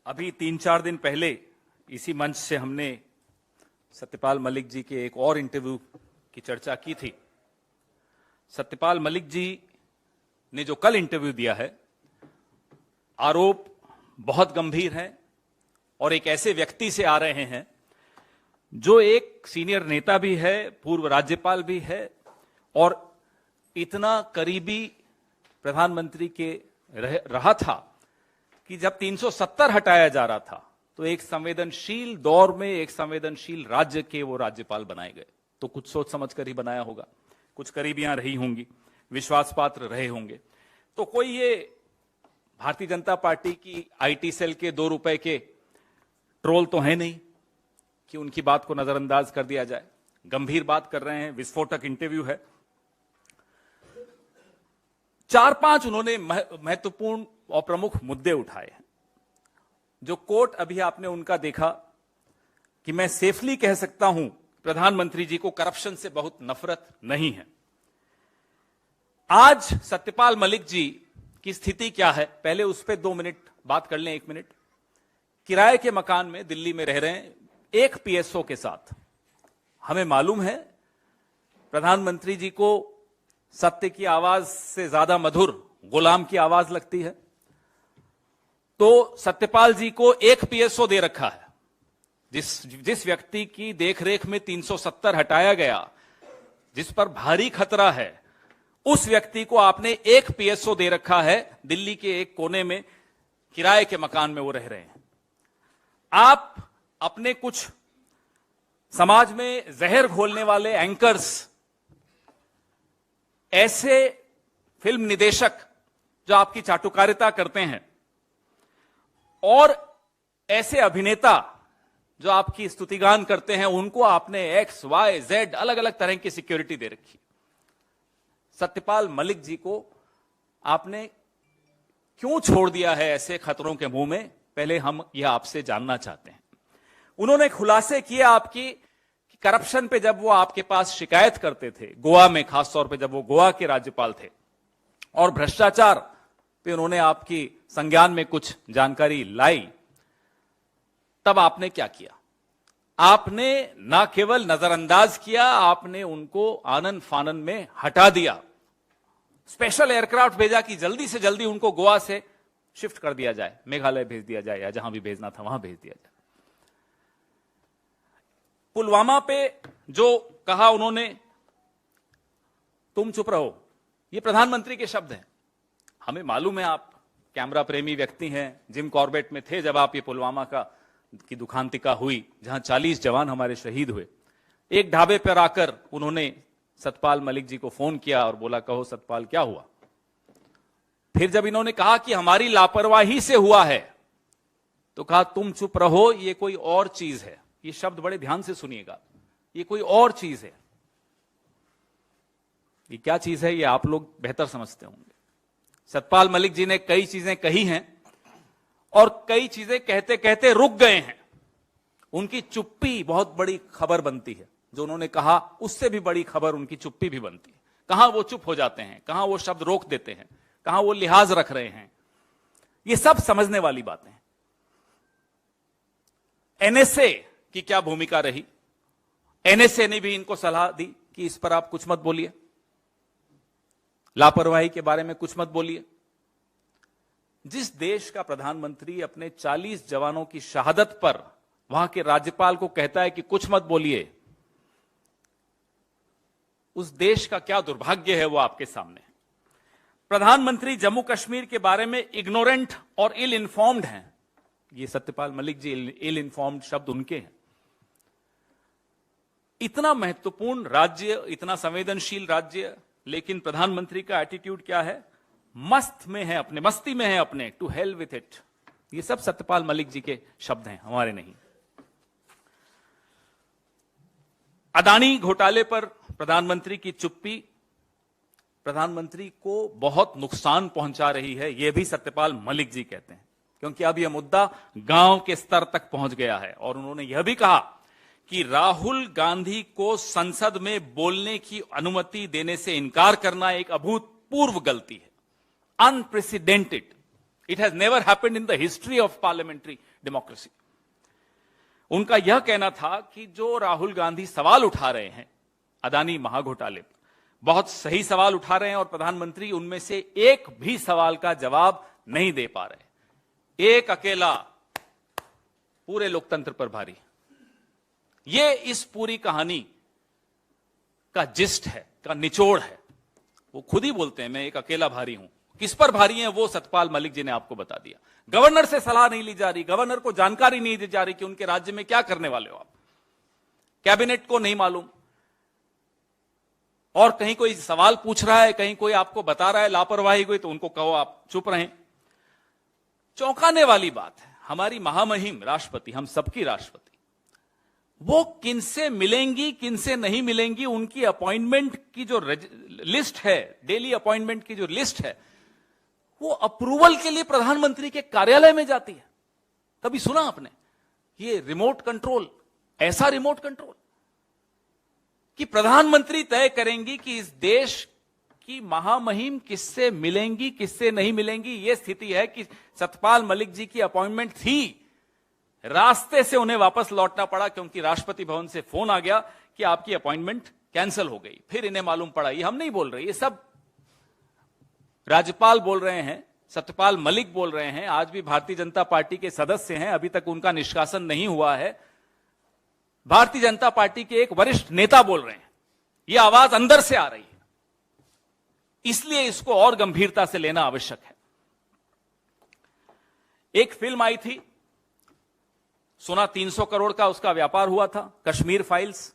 अभी 3-4 दिन पहले इसी मंच से हमने सत्यपाल मलिक जी के एक और इंटरव्यू की चर्चा की थी। सत्यपाल मलिक जी ने जो कल इंटरव्यू दिया है, आरोप बहुत गंभीर हैं और एक ऐसे व्यक्ति से आ रहे हैं जो एक सीनियर नेता भी है, पूर्व राज्यपाल भी है और इतना करीबी प्रधानमंत्री के रहा था कि जब 370 हटाया जा रहा था तो एक संवेदनशील दौर में एक संवेदनशील राज्य के वो राज्यपाल बनाए गए। तो कुछ सोच समझ कर ही बनाया होगा, कुछ करीबियां रही होंगी, विश्वास पात्र रहे होंगे। तो कोई ये भारतीय जनता पार्टी की आईटी सेल के 2 रुपए के ट्रोल तो है नहीं कि उनकी बात को नजरअंदाज कर दिया जाए। गंभीर बात कर रहे हैं, विस्फोटक इंटरव्यू है। 4-5 उन्होंने महत्वपूर्ण और प्रमुख मुद्दे उठाए हैं। जो कोट अभी आपने उनका देखा कि मैं सेफली कह सकता हूं प्रधानमंत्री जी को करप्शन से बहुत नफरत नहीं है। आज सत्यपाल मलिक जी की स्थिति क्या है, पहले उस पर 2 मिनट बात कर लें। 1 मिनट। किराए के मकान में दिल्ली में रह रहे हैं एक पीएसओ के साथ। हमें मालूम है प्रधानमंत्री जी को सत्य की आवाज से ज्यादा मधुर गुलाम की आवाज लगती है, तो सत्यपाल जी को एक पीएसओ दे रखा है। जिस व्यक्ति की देखरेख में 370 हटाया गया, जिस पर भारी खतरा है, उस व्यक्ति को आपने एक पीएसओ दे रखा है। दिल्ली के एक कोने में किराए के मकान में वो रह रहे हैं। आप अपने कुछ समाज में जहर घोलने वाले एंकर्स, ऐसे फिल्म निदेशक जो आपकी चाटुकारिता करते हैं और ऐसे अभिनेता जो आपकी स्तुतिगान करते हैं, उनको आपने XYZ अलग अलग तरह की सिक्योरिटी दे रखी। सत्यपाल मलिक जी को आपने क्यों छोड़ दिया है ऐसे खतरों के मुंह में, पहले हम यह आपसे जानना चाहते हैं। उन्होंने खुलासे किए आपकी करप्शन पे जब वो आपके पास शिकायत करते थे, गोवा में खासतौर पे जब वो गोवा के राज्यपाल थे, और भ्रष्टाचार पे उन्होंने आपकी संज्ञान में कुछ जानकारी लाई, तब आपने क्या किया? आपने ना केवल नजरअंदाज किया, आपने उनको आनन फानन में हटा दिया। स्पेशल एयरक्राफ्ट भेजा कि जल्दी से जल्दी उनको गोवा से शिफ्ट कर दिया जाए, मेघालय भेज दिया जाए या जहां भी भेजना था वहां भेज दिया जाए। पुलवामा पे जो कहा उन्होंने, तुम चुप रहो, ये प्रधानमंत्री के शब्द हैं। हमें मालूम है आप कैमरा प्रेमी व्यक्ति हैं, जिम कॉर्बेट में थे जब आप ये पुलवामा की दुखांतिका हुई, जहां 40 जवान हमारे शहीद हुए। एक ढाबे पर आकर उन्होंने सत्यपाल मलिक जी को फोन किया और बोला, कहो सत्यपाल क्या हुआ? फिर जब इन्होंने कहा कि हमारी लापरवाही से हुआ है, तो कहा तुम चुप रहो, ये कोई और चीज है। ये शब्द बड़े ध्यान से सुनिएगा, ये कोई और चीज है। ये क्या चीज है ये आप लोग बेहतर समझते होंगे। सत्यपाल मलिक जी ने कई चीजें कही हैं और कई चीजें कहते कहते रुक गए हैं। उनकी चुप्पी बहुत बड़ी खबर बनती है। जो उन्होंने कहा उससे भी बड़ी खबर उनकी चुप्पी भी बनती है। कहां वो चुप हो जाते हैं, कहां वो शब्द रोक देते हैं, कहां वो लिहाज रख रहे हैं, ये सब समझने वाली बातें हैं। एनएसए की क्या भूमिका रही? एनएसए ने भी इनको सलाह दी कि इस पर आप कुछ मत बोलिए, लापरवाही के बारे में कुछ मत बोलिए। जिस देश का प्रधानमंत्री अपने 40 जवानों की शहादत पर वहां के राज्यपाल को कहता है कि कुछ मत बोलिए, उस देश का क्या दुर्भाग्य है वो आपके सामने है। प्रधानमंत्री जम्मू कश्मीर के बारे में इग्नोरेंट और इल इन्फॉर्म्ड हैं। ये सत्यपाल मलिक जी इल इन्फॉर्म्ड शब्द उनके हैं। इतना महत्वपूर्ण राज्य, इतना संवेदनशील राज्य, लेकिन प्रधानमंत्री का एटीट्यूड क्या है? मस्त में है, अपने मस्ती में है अपने, टू हेल विथ इट। ये सब सत्यपाल मलिक जी के शब्द हैं, हमारे नहीं। अदानी घोटाले पर प्रधानमंत्री की चुप्पी प्रधानमंत्री को बहुत नुकसान पहुंचा रही है, यह भी सत्यपाल मलिक जी कहते हैं, क्योंकि अब यह मुद्दा गांव के स्तर तक पहुंच गया है। और उन्होंने यह भी कहा कि राहुल गांधी को संसद में बोलने की अनुमति देने से इनकार करना एक अभूतपूर्व गलती है, unprecedented. It has never happened in the history of parliamentary democracy. उनका यह कहना था कि जो राहुल गांधी सवाल उठा रहे हैं अदानी महाघोटाले पर, बहुत सही सवाल उठा रहे हैं और प्रधानमंत्री उनमें से एक भी सवाल का जवाब नहीं दे पा रहे। एक अकेला पूरे लोकतंत्र पर भारी। ये इस पूरी कहानी का जिस्ट है, का निचोड़ है। वो खुद ही बोलते हैं मैं एक अकेला भारी हूं। किस पर भारी हैं वो सत्यपाल मलिक जी ने आपको बता दिया। गवर्नर से सलाह नहीं ली जा रही, गवर्नर को जानकारी नहीं दी जा रही कि उनके राज्य में क्या करने वाले हो आप। कैबिनेट को नहीं मालूम, और कहीं कोई सवाल पूछ रहा है, कहीं कोई आपको बता रहा है लापरवाही हुई, तो उनको कहो आप चुप रहें। चौंकाने वाली बात है, हमारी महामहिम राष्ट्रपति, हम सबकी राष्ट्रपति, वो किनसे मिलेंगी किनसे नहीं मिलेंगी, उनकी अपॉइंटमेंट की जो लिस्ट है, डेली अपॉइंटमेंट की जो लिस्ट है, वो अप्रूवल के लिए प्रधानमंत्री के कार्यालय में जाती है। कभी सुना आपने ये रिमोट कंट्रोल, ऐसा रिमोट कंट्रोल कि प्रधानमंत्री तय करेंगी कि इस देश की महामहिम किससे मिलेंगी किससे नहीं मिलेंगी। यह स्थिति है कि सत्यपाल मलिक जी की अपॉइंटमेंट थी, रास्ते से उन्हें वापस लौटना पड़ा क्योंकि राष्ट्रपति भवन से फोन आ गया कि आपकी अपॉइंटमेंट कैंसिल हो गई। फिर इन्हें मालूम पड़ा, ये हम नहीं बोल रहे, ये सब राज्यपाल बोल रहे हैं, सत्यपाल मलिक बोल रहे हैं, आज भी भारतीय जनता पार्टी के सदस्य हैं, अभी तक उनका निष्कासन नहीं हुआ है। भारतीय जनता पार्टी के एक वरिष्ठ नेता बोल रहे हैं, यह आवाज अंदर से आ रही है, इसलिए इसको और गंभीरता से लेना आवश्यक है। एक फिल्म आई थी, सुना 300 करोड़ का उसका व्यापार हुआ था, कश्मीर फाइल्स।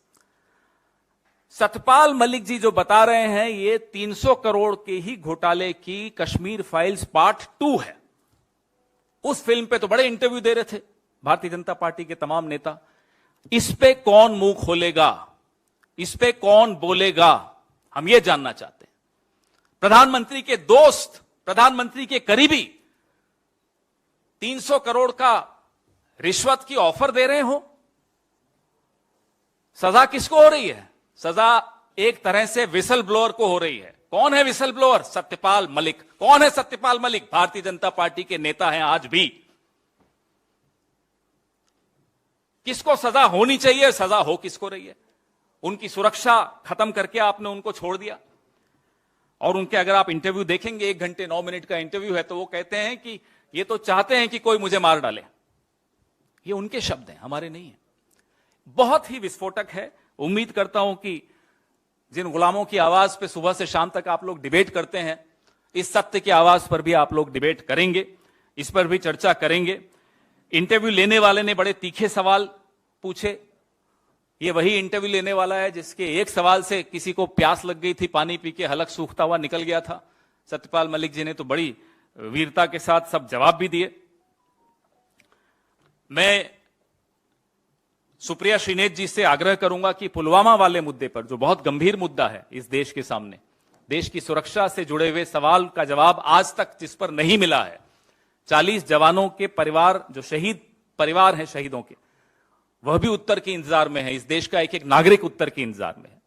सत्यपाल मलिक जी जो बता रहे हैं ये 300 करोड़ के ही घोटाले की कश्मीर फाइल्स पार्ट 2 है। उस फिल्म पे तो बड़े इंटरव्यू दे रहे थे भारतीय जनता पार्टी के तमाम नेता। इस पे कौन मुंह खोलेगा, इस पे कौन बोलेगा, हम ये जानना चाहते हैं। प्रधानमंत्री के दोस्त, प्रधानमंत्री के करीबी 300 करोड़ का रिश्वत की ऑफर दे रहे हो, सजा किसको हो रही है? सजा एक तरह से विसल ब्लोअर को हो रही है। कौन है विसल ब्लोअर? सत्यपाल मलिक। कौन है सत्यपाल मलिक? भारतीय जनता पार्टी के नेता हैं आज भी। किसको सजा होनी चाहिए, सजा हो किसको रही है? उनकी सुरक्षा खत्म करके आपने उनको छोड़ दिया। और उनके अगर आप इंटरव्यू देखेंगे, 1 घंटे 9 मिनट का इंटरव्यू है, तो वो कहते हैं कि ये तो चाहते हैं कि कोई मुझे मार डाले। ये उनके शब्द हैं, हमारे नहीं है। बहुत ही विस्फोटक है। उम्मीद करता हूं कि जिन गुलामों की आवाज पे सुबह से शाम तक आप लोग डिबेट करते हैं, इस सत्य की आवाज पर भी आप लोग डिबेट करेंगे, इस पर भी चर्चा करेंगे। इंटरव्यू लेने वाले ने बड़े तीखे सवाल पूछे। ये वही इंटरव्यू लेने वाला है जिसके एक सवाल से किसी को प्यास लग गई थी, पानी पी के हलक सूखता हुआ निकल गया था। सत्यपाल मलिक जी ने तो बड़ी वीरता के साथ सब जवाब भी दिए। मैं सुप्रिया श्रीनेत जी से आग्रह करूंगा कि पुलवामा वाले मुद्दे पर, जो बहुत गंभीर मुद्दा है इस देश के सामने, देश की सुरक्षा से जुड़े हुए सवाल का जवाब आज तक जिस पर नहीं मिला है, 40 जवानों के परिवार, जो शहीद परिवार हैं शहीदों के, वह भी उत्तर के इंतजार में है। इस देश का एक एक नागरिक उत्तर के इंतजार में है।